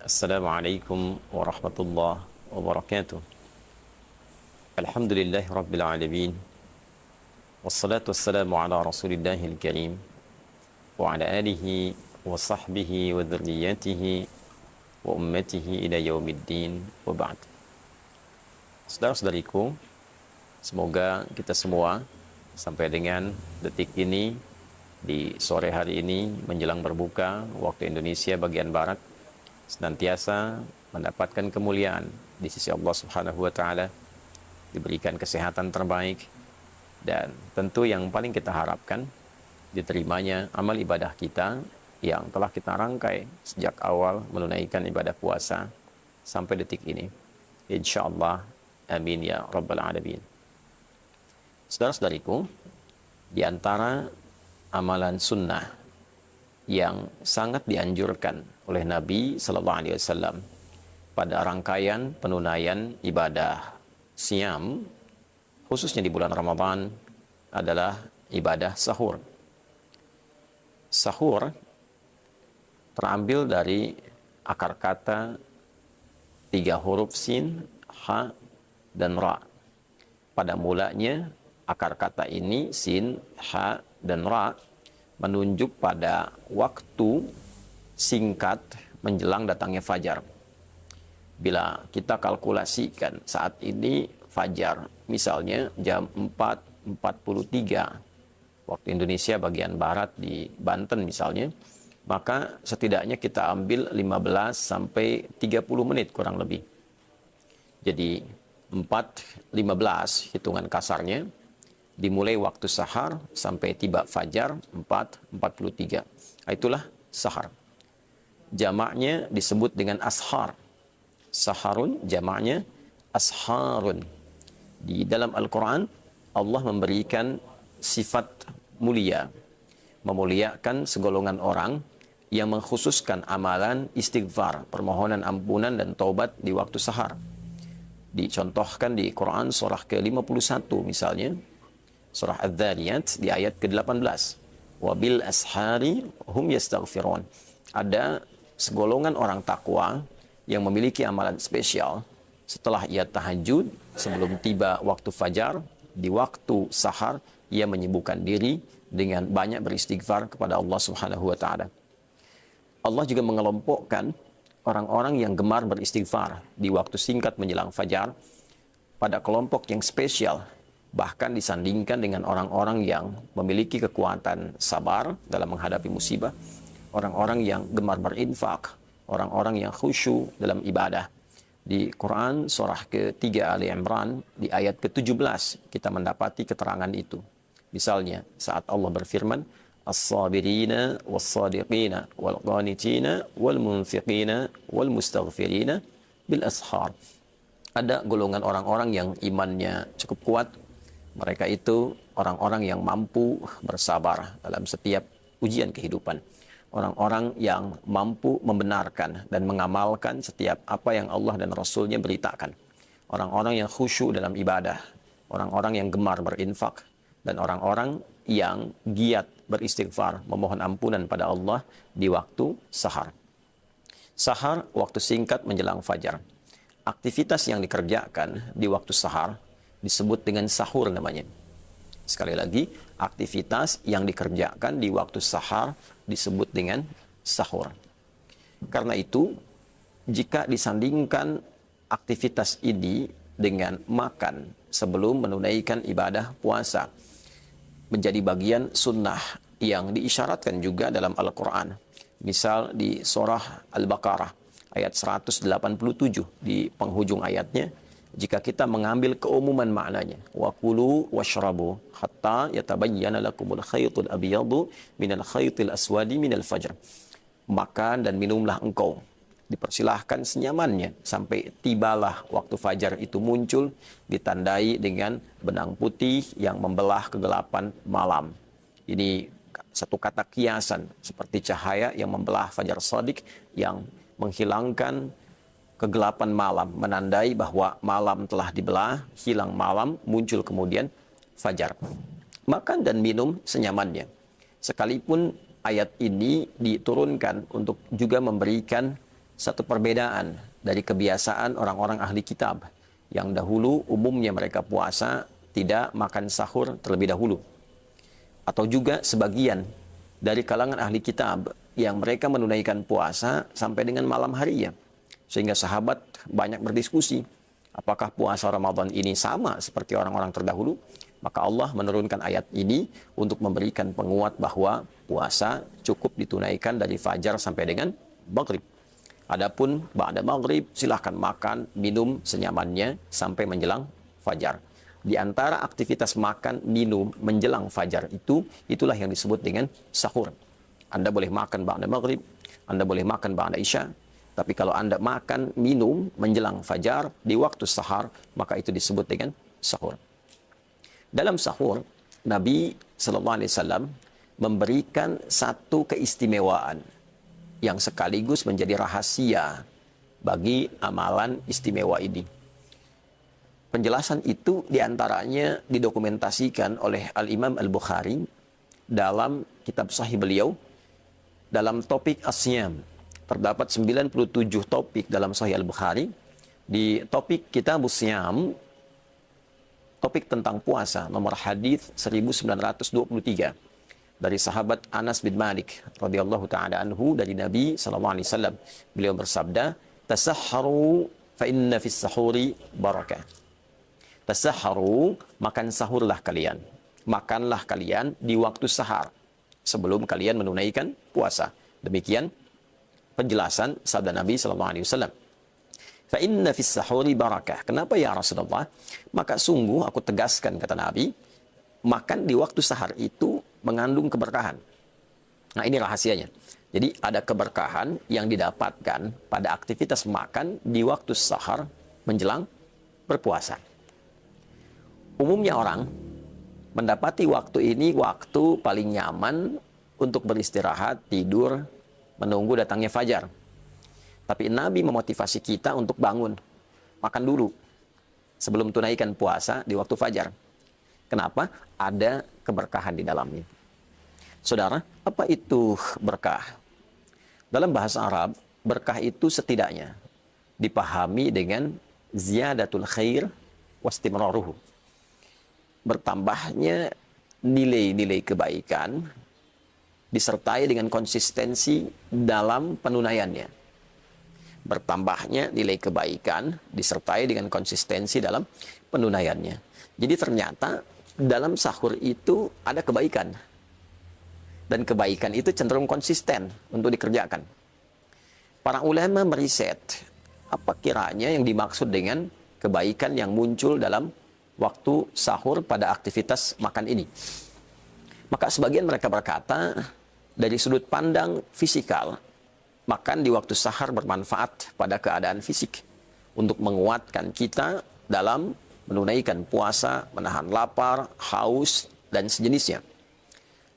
Assalamualaikum warahmatullahi wabarakatuh. Alhamdulillahi rabbil alamin. Wassalatu wassalamu ala rasulillahil karim wa ala alihi wa sahbihi wa dhurriyyatihi wa ummatihi ila yaumiddin wa ba'd. Saudara-saudariku, semoga kita semua sampai dengan detik ini, di sore hari ini menjelang berbuka waktu Indonesia bagian barat, senantiasa mendapatkan kemuliaan di sisi Allah Subhanahu wa taala, diberikan kesehatan terbaik, dan tentu yang paling kita harapkan diterimanya amal ibadah kita yang telah kita rangkai sejak awal menunaikan ibadah puasa sampai detik ini. Insyaallah, amin ya rabbal alamin. Saudara-saudariku, di antara amalan sunnah yang sangat dianjurkan oleh Nabi Sallallahu Alaihi Wasallam pada rangkaian penunaian ibadah siam, khususnya di bulan Ramadan, adalah ibadah sahur. Sahur terambil dari akar kata 3 huruf sin, ha, dan ra. Pada mulanya akar kata ini sin, ha, dan ra menunjuk pada waktu singkat menjelang datangnya fajar. Bila kita kalkulasikan saat ini fajar, misalnya jam 4.43 waktu Indonesia bagian barat di Banten misalnya, maka setidaknya kita ambil 15 sampai 30 menit kurang lebih. Jadi 4.15 hitungan kasarnya, dimulai waktu sahar sampai tiba fajar 4.43. Itulah sahar. Jamaknya disebut dengan ashar. Saharun jamaknya asharun. Di dalam Al-Quran, Allah memberikan sifat mulia, memuliakan segolongan orang yang mengkhususkan amalan istighfar, permohonan ampunan dan taubat di waktu sahar. Dicontohkan di Quran surah ke-51 misalnya, surah Adz-Dzariyat di ayat ke-18. Wabil ashari hum yastaghfirun. Ada segolongan orang takwa yang memiliki amalan spesial. Setelah ia tahajud, sebelum tiba waktu fajar, di waktu sahar, ia menyibukkan diri dengan banyak beristighfar kepada Allah Subhanahu wa taala. Allah juga mengelompokkan orang-orang yang gemar beristighfar di waktu singkat menjelang fajar pada kelompok yang spesial, bahkan disandingkan dengan orang-orang yang memiliki kekuatan sabar dalam menghadapi musibah, orang-orang yang gemar berinfak, orang-orang yang khusyuk dalam ibadah. Di Quran surah ke-3 Ali Imran di ayat ke-17 kita mendapati keterangan itu. Misalnya saat Allah berfirman, as-sabirina was-sadiqina wal-qanitina wal-munfiqina wal-mustaghfirina bil ashar. Ada golongan orang-orang yang imannya cukup kuat. Mereka itu orang-orang yang mampu bersabar dalam setiap ujian kehidupan. Orang-orang yang mampu membenarkan dan mengamalkan setiap apa yang Allah dan Rasulnya beritakan. Orang-orang yang khusyuk dalam ibadah. Orang-orang yang gemar berinfak. Dan orang-orang yang giat beristighfar, memohon ampunan pada Allah di waktu sahar. Sahar, waktu singkat menjelang fajar. Aktivitas yang dikerjakan di waktu sahar disebut dengan sahur namanya. Sekali lagi, aktivitas yang dikerjakan di waktu sahar disebut dengan sahur. Karena itu, jika disandingkan aktivitas ini dengan makan sebelum menunaikan ibadah puasa, menjadi bagian sunnah yang diisyaratkan juga dalam Al-Quran. Misal di surah Al-Baqarah ayat 187 di penghujung ayatnya, jika kita mengambil keumuman maknanya, wa kulu washrabu hatta yatabayyana lakumul khaytul abyadu minal khaytil aswadi minal fajr. Makan dan minumlah engkau, dipersilahkan senyamannya sampai tibalah waktu fajar itu muncul, ditandai dengan benang putih yang membelah kegelapan malam. Ini satu kata kiasan seperti cahaya yang membelah fajar shadiq yang menghilangkan kegelapan malam, menandai bahwa malam telah dibelah, hilang malam, muncul kemudian fajar. Makan dan minum senyamannya. Sekalipun ayat ini diturunkan untuk juga memberikan satu perbedaan dari kebiasaan orang-orang ahli kitab yang dahulu umumnya mereka puasa tidak makan sahur terlebih dahulu. Atau juga sebagian dari kalangan ahli kitab yang mereka menunaikan puasa sampai dengan malam harinya. Sehingga sahabat banyak berdiskusi, apakah puasa Ramadan ini sama seperti orang-orang terdahulu? Maka Allah menurunkan ayat ini untuk memberikan penguat bahwa puasa cukup ditunaikan dari fajar sampai dengan maghrib. Adapun ba'da maghrib silahkan makan, minum senyamannya sampai menjelang fajar. Di antara aktivitas makan, minum menjelang fajar itulah yang disebut dengan sahur. Anda boleh makan ba'da maghrib, Anda boleh makan ba'da isya, tapi kalau Anda makan, minum menjelang fajar di waktu sahar, maka itu disebut dengan sahur. Dalam sahur, Nabi SAW memberikan satu keistimewaan yang sekaligus menjadi rahasia bagi amalan istimewa ini. Penjelasan itu diantaranya didokumentasikan oleh Al-Imam Al-Bukhari dalam kitab sahih beliau dalam topik As-Siyam. Terdapat 97 topik dalam sahih Al-Bukhari. Di topik Kitab As-Siyam, topik tentang puasa, nomor hadis 1923 dari sahabat Anas bin Malik radhiyallahu taala anhu dari Nabi sallallahu alaihi wasallam. Beliau bersabda, "Tasahharu fa inna fis sahuri barakah." Tasahharu, makan sahurlah kalian. Makanlah kalian di waktu sahar sebelum kalian menunaikan puasa. Demikian penjelasan sabda Nabi sallallahu alaihi wasallam. Fa inna fis sahuri barakah. Kenapa ya Rasulullah? Maka sungguh aku tegaskan, kata Nabi, makan di waktu sahar itu mengandung keberkahan. Nah, ini rahasianya. Jadi ada keberkahan yang didapatkan pada aktivitas makan di waktu sahar menjelang berpuasa. Umumnya orang mendapati waktu ini waktu paling nyaman untuk beristirahat, tidur, menunggu datangnya fajar. Tapi Nabi memotivasi kita untuk bangun, makan dulu sebelum tunaikan puasa di waktu fajar. Kenapa? Ada keberkahan di dalamnya. Saudara, apa itu berkah? Dalam bahasa Arab, berkah itu setidaknya dipahami dengan ziyadatul khair wastimraruhu. Bertambahnya nilai-nilai kebaikan disertai dengan konsistensi dalam penunaiannya. Bertambahnya nilai kebaikan disertai dengan konsistensi dalam penunaiannya. Jadi ternyata dalam sahur itu ada kebaikan. Dan kebaikan itu cenderung konsisten untuk dikerjakan. Para ulama meriset apa kiranya yang dimaksud dengan kebaikan yang muncul dalam waktu sahur pada aktivitas makan ini. Maka sebagian mereka berkata, dari sudut pandang fisikal, makan di waktu sahar bermanfaat pada keadaan fisik untuk menguatkan kita dalam menunaikan puasa, menahan lapar, haus, dan sejenisnya.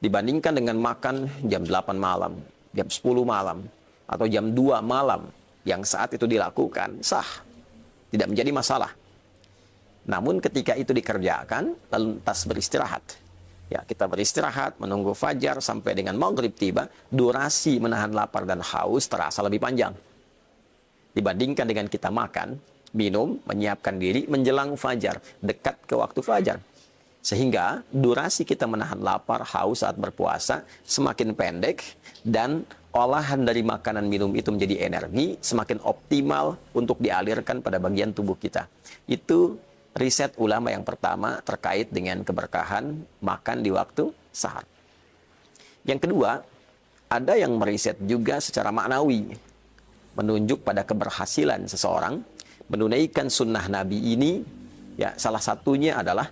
Dibandingkan dengan makan jam 8 malam, jam 10 malam, atau jam 2 malam yang saat itu dilakukan, sah. Tidak menjadi masalah. Namun ketika itu dikerjakan, lalu lantas beristirahat. Ya, kita beristirahat, menunggu fajar sampai dengan maghrib tiba, durasi menahan lapar dan haus terasa lebih panjang. Dibandingkan dengan kita makan, minum, menyiapkan diri menjelang fajar, dekat ke waktu fajar. Sehingga durasi kita menahan lapar, haus saat berpuasa semakin pendek dan olahan dari makanan minum itu menjadi energi semakin optimal untuk dialirkan pada bagian tubuh kita. Itu riset ulama yang pertama terkait dengan keberkahan makan di waktu sahar. Yang kedua, ada yang meriset juga secara maknawi, menunjuk pada keberhasilan seseorang menunaikan sunnah Nabi ini. Ya, salah satunya adalah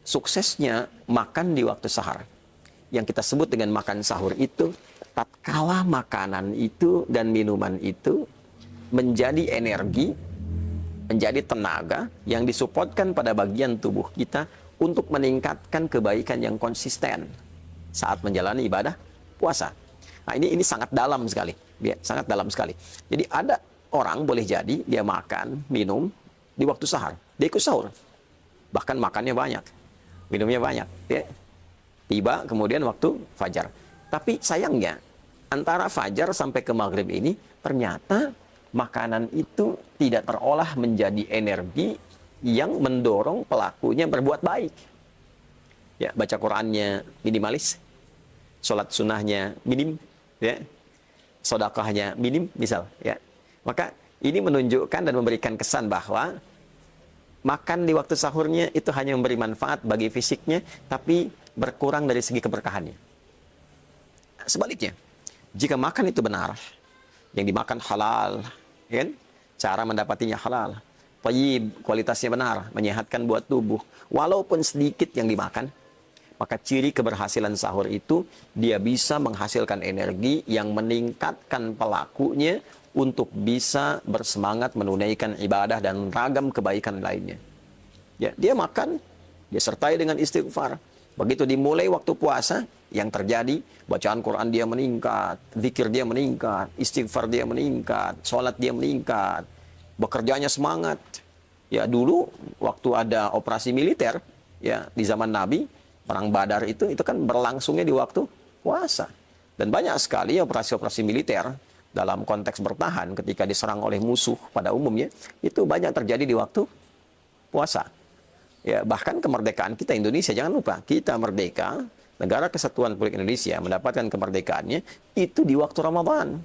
suksesnya makan di waktu sahar. Yang kita sebut dengan makan sahur itu, tatkala makanan itu dan minuman itu menjadi energi, menjadi tenaga yang disupport pada bagian tubuh kita untuk meningkatkan kebaikan yang konsisten saat menjalani ibadah puasa. Nah, ini sangat dalam sekali, ya, sangat dalam sekali. Jadi ada orang boleh jadi dia makan, minum di waktu sahar, dia ikut sahur, bahkan makannya banyak, minumnya banyak, ya. Tiba kemudian waktu fajar. Tapi sayangnya antara fajar sampai ke maghrib ini ternyata makanan itu tidak terolah menjadi energi yang mendorong pelakunya berbuat baik. Ya, baca Qur'annya minimalis, sholat sunnahnya minim, ya, sedekahnya minim, misal, ya. Maka ini menunjukkan dan memberikan kesan bahwa makan di waktu sahurnya itu hanya memberi manfaat bagi fisiknya, tapi berkurang dari segi keberkahannya. Sebaliknya, jika makan itu benar, yang dimakan halal, kan? Cara mendapatinya halal, thayyib, kualitasnya benar, menyehatkan buat tubuh, walaupun sedikit yang dimakan, maka ciri keberhasilan sahur itu dia bisa menghasilkan energi yang meningkatkan pelakunya untuk bisa bersemangat menunaikan ibadah dan ragam kebaikan lainnya. Ya, dia makan, dia sertai dengan istighfar. Begitu dimulai waktu puasa, yang terjadi bacaan Quran dia meningkat, zikir dia meningkat, istighfar dia meningkat, sholat dia meningkat, bekerjanya semangat. Ya, dulu waktu ada operasi militer, ya, di zaman Nabi, perang Badar itu kan berlangsungnya di waktu puasa. Dan banyak sekali operasi-operasi militer dalam konteks bertahan ketika diserang oleh musuh pada umumnya, itu banyak terjadi di waktu puasa. Ya, bahkan kemerdekaan kita Indonesia, jangan lupa, kita merdeka, Negara Kesatuan Republik Indonesia mendapatkan kemerdekaannya itu di waktu Ramadan.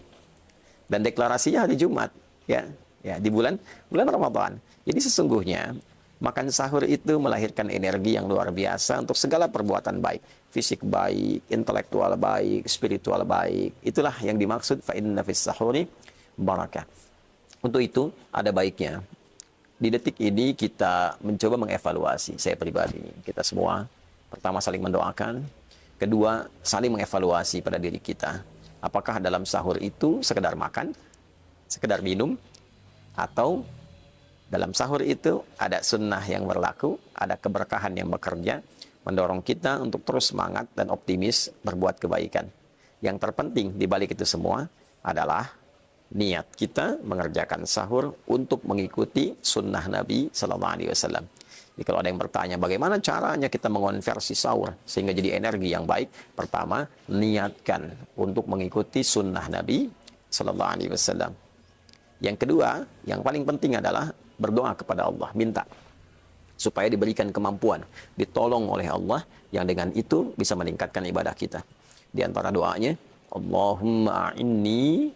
Dan deklarasinya hari Jumat, ya, di bulan Ramadan. Jadi sesungguhnya makan sahur itu melahirkan energi yang luar biasa untuk segala perbuatan baik. Fisik baik, intelektual baik, spiritual baik. Itulah yang dimaksud fa inna fis sahuri barakah. Untuk itu ada baiknya di detik ini kita mencoba mengevaluasi, saya pribadi, kita semua, pertama saling mendoakan, kedua saling mengevaluasi pada diri kita. Apakah dalam sahur itu sekedar makan, sekedar minum, atau dalam sahur itu ada sunnah yang berlaku, ada keberkahan yang bekerja, mendorong kita untuk terus semangat dan optimis berbuat kebaikan. Yang terpenting di balik itu semua adalah niat kita mengerjakan sahur untuk mengikuti sunnah Nabi Sallallahu Alaihi Wasallam. Jadi kalau ada yang bertanya bagaimana caranya kita mengonversi sahur sehingga jadi energi yang baik, pertama niatkan untuk mengikuti sunnah Nabi Sallallahu Alaihi Wasallam. Yang kedua, yang paling penting adalah berdoa kepada Allah, minta supaya diberikan kemampuan, ditolong oleh Allah, yang dengan itu bisa meningkatkan ibadah kita. Di antara doanya, Allahumma a'inni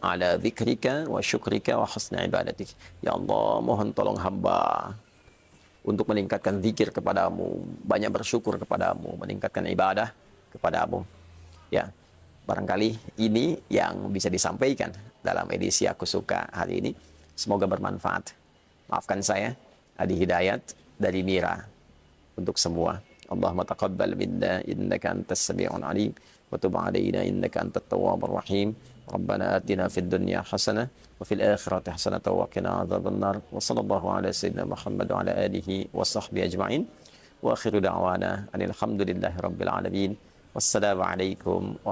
ala dzikrika wa syukrika wa husni ibadatik. Ya Allah, mohon tolong hamba untuk meningkatkan zikir kepadamu, banyak bersyukur kepadamu, meningkatkan ibadah kepadamu. Ya, barangkali ini yang bisa disampaikan dalam edisi Aku Suka hari ini. Semoga bermanfaat. Maafkan saya, Adi Hidayat dari Mira untuk semua. Allahumma taqabbal minna innaka antas sami'un alim. وتب علينا إنك أنت التواب الرحيم ربنا آتنا في الدنيا حسنة وفي الآخرة حسنة وقنا عذاب النار وصلى الله على سيدنا محمد وعلى آله وصحبه أجمعين وآخر دعوانا أن الحمد لله رب العالمين والسلام عليكم